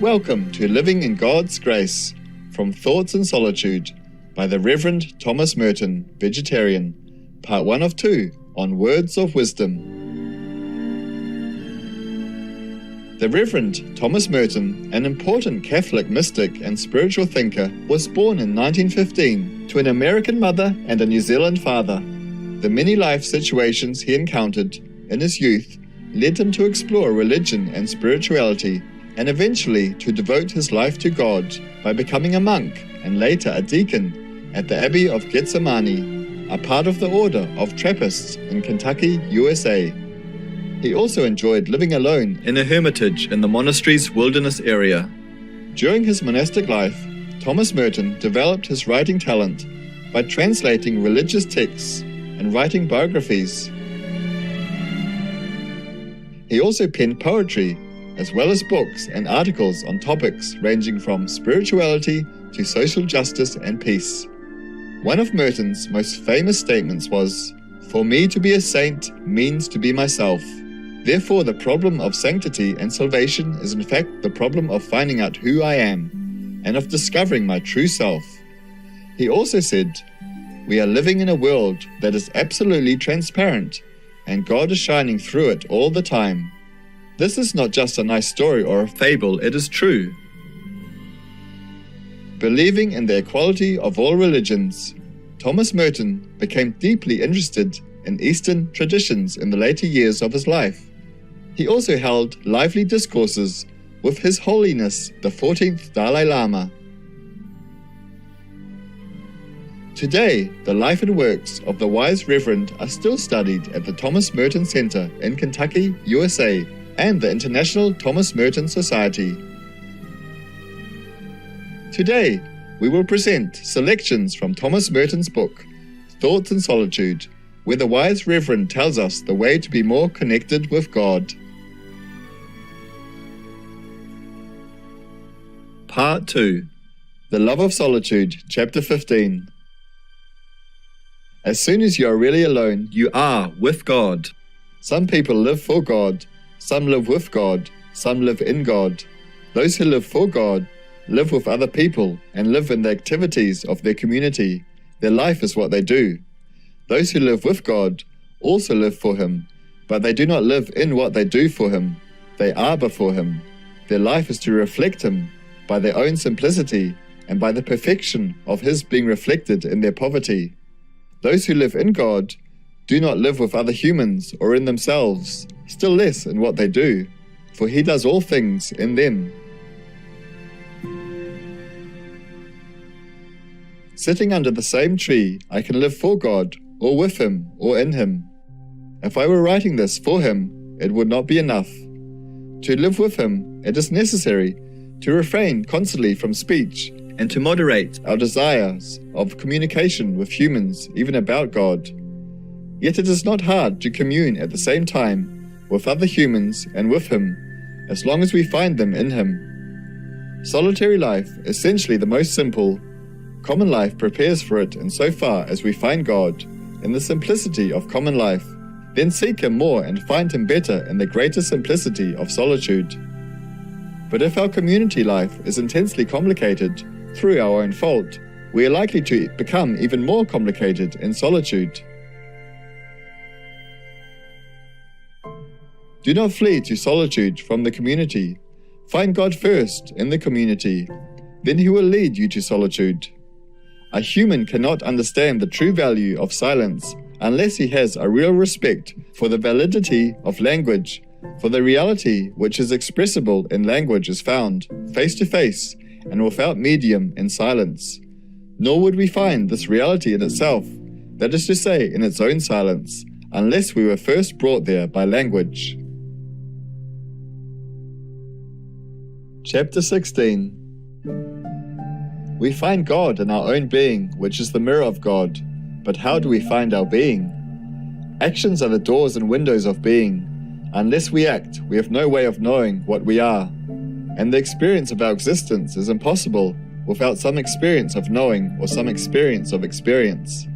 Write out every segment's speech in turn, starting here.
Welcome to Living in God's Grace, from Thoughts in Solitude, by the Reverend Thomas Merton, Vegetarian, Part 1 of 2, on Words of Wisdom. The Reverend Thomas Merton, an important Catholic mystic and spiritual thinker, was born in 1915 to an American mother and a New Zealand father. The many life situations he encountered in his youth led him to explore religion and spirituality, and eventually to devote his life to God by becoming a monk and later a deacon at the Abbey of Gethsemani, a part of the Order of Trappists in Kentucky, USA. He also enjoyed living alone in a hermitage in the monastery's wilderness area. During his monastic life, Thomas Merton developed his writing talent by translating religious texts and writing biographies. He also penned poetry, as well as books and articles on topics ranging from spirituality to social justice and peace. One of Merton's most famous statements was, "For me to be a saint means to be myself. Therefore the problem of sanctity and salvation is in fact the problem of finding out who I am, and of discovering my true self." He also said, "We are living in a world that is absolutely transparent, and God is shining through it all the time. This is not just a nice story or a fable, it is true." Believing in the equality of all religions, Thomas Merton became deeply interested in Eastern traditions in the later years of his life. He also held lively discourses with His Holiness the 14th Dalai Lama. Today, the life and works of the wise Reverend are still studied at the Thomas Merton Center in Kentucky, USA, and the International Thomas Merton Society. Today, we will present selections from Thomas Merton's book, Thoughts in Solitude, where the wise Reverend tells us the way to be more connected with God. Part 2. The Love of Solitude, Chapter 15. As soon as you are really alone, you are with God. Some people live for God. Some live with God, some live in God. Those who live for God live with other people and live in the activities of their community. Their life is what they do. Those who live with God also live for Him, but they do not live in what they do for Him. They are before Him. Their life is to reflect Him by their own simplicity and by the perfection of His being reflected in their poverty. Those who live in God do not live with other humans or in themselves, still less in what they do, for He does all things in them. Sitting under the same tree, I can live for God, or with Him, or in Him. If I were writing this for Him, it would not be enough. To live with Him, it is necessary to refrain constantly from speech and to moderate our desires of communication with humans, even about God. Yet it is not hard to commune at the same time with other humans and with Him, as long as we find them in Him. Solitary life, essentially the most simple, common life prepares for it insofar as we find God in the simplicity of common life, then seek Him more and find Him better in the greater simplicity of solitude. But if our community life is intensely complicated through our own fault, we are likely to become even more complicated in solitude. Do not flee to solitude from the community. Find God first in the community. Then He will lead you to solitude. A human cannot understand the true value of silence unless he has a real respect for the validity of language, for the reality which is expressible in language is found face to face and without medium in silence. Nor would we find this reality in itself, that is to say, in its own silence, unless we were first brought there by language. Chapter 16. We find God in our own being, which is the mirror of God. But how do we find our being? Actions are the doors and windows of being. Unless we act, we have no way of knowing what we are. And the experience of our existence is impossible without some experience of knowing or some experience of experience.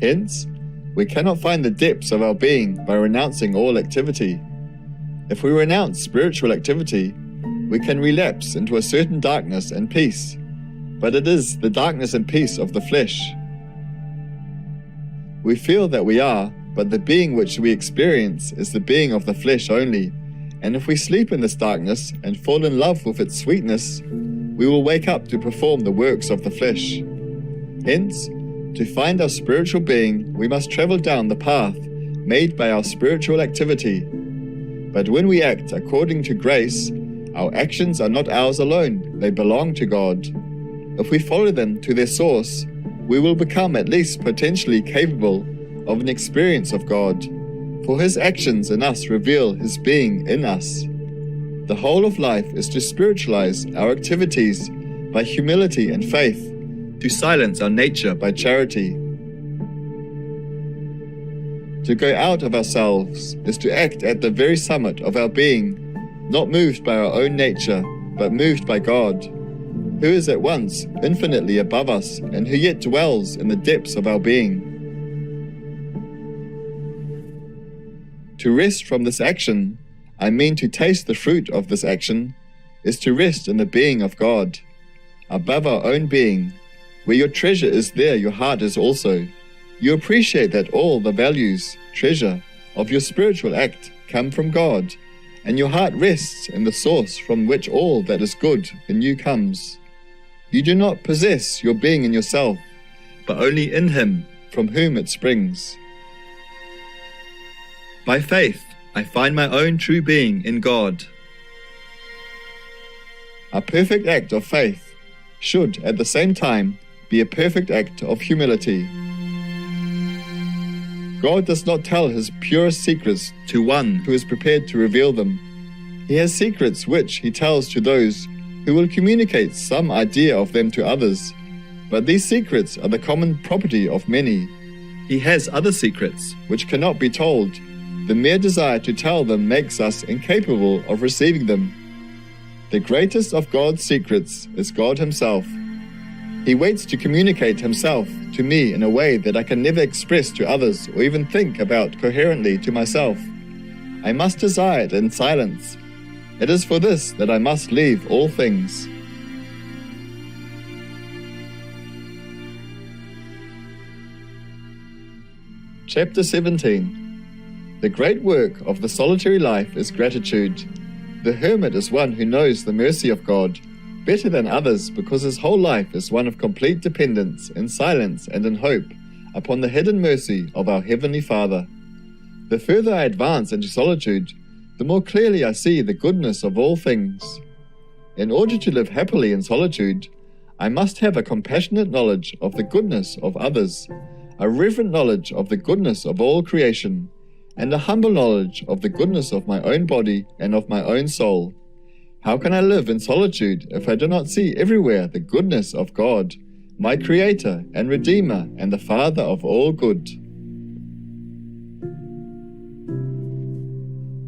Hence, we cannot find the depths of our being by renouncing all activity. If we renounce spiritual activity, we can relapse into a certain darkness and peace, but it is the darkness and peace of the flesh. We feel that we are, but the being which we experience is the being of the flesh only, and if we sleep in this darkness and fall in love with its sweetness, we will wake up to perform the works of the flesh. Hence, to find our spiritual being, we must travel down the path made by our spiritual activity. But when we act according to grace, our actions are not ours alone, they belong to God. If we follow them to their source, we will become at least potentially capable of an experience of God, for His actions in us reveal His being in us. The whole of life is to spiritualize our activities by humility and faith, to silence our nature by charity. To go out of ourselves is to act at the very summit of our being, not moved by our own nature, but moved by God, who is at once infinitely above us and who yet dwells in the depths of our being. To rest from this action, I mean to taste the fruit of this action, is to rest in the being of God, above our own being. Where your treasure is, there your heart is also. You appreciate that all the values, treasure, of your spiritual act come from God, and your heart rests in the source from which all that is good in you comes. You do not possess your being in yourself, but only in Him from whom it springs. By faith, I find my own true being in God. A perfect act of faith should, at the same time, be a perfect act of humility. God does not tell His purest secrets to one who is prepared to reveal them. He has secrets which He tells to those who will communicate some idea of them to others, but these secrets are the common property of many. He has other secrets which cannot be told. The mere desire to tell them makes us incapable of receiving them. The greatest of God's secrets is God Himself. He waits to communicate Himself to me in a way that I can never express to others or even think about coherently to myself. I must desire it in silence. It is for this that I must leave all things. Chapter 17. The great work of the solitary life is gratitude. The hermit is one who knows the mercy of God better than others because his whole life is one of complete dependence in silence and in hope upon the hidden mercy of our Heavenly Father. The further I advance into solitude, the more clearly I see the goodness of all things. In order to live happily in solitude, I must have a compassionate knowledge of the goodness of others, a reverent knowledge of the goodness of all creation, and a humble knowledge of the goodness of my own body and of my own soul. How can I live in solitude if I do not see everywhere the goodness of God, my Creator and Redeemer and the Father of all good?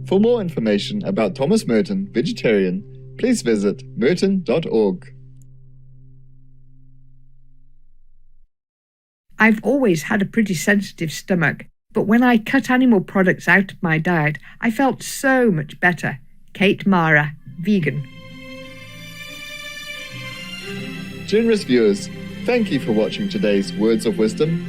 For more information about Thomas Merton, vegetarian, please visit merton.org. I've always had a pretty sensitive stomach, but when I cut animal products out of my diet, I felt so much better. Kate Mara, vegan. Generous viewers, thank you for watching today's Words of Wisdom.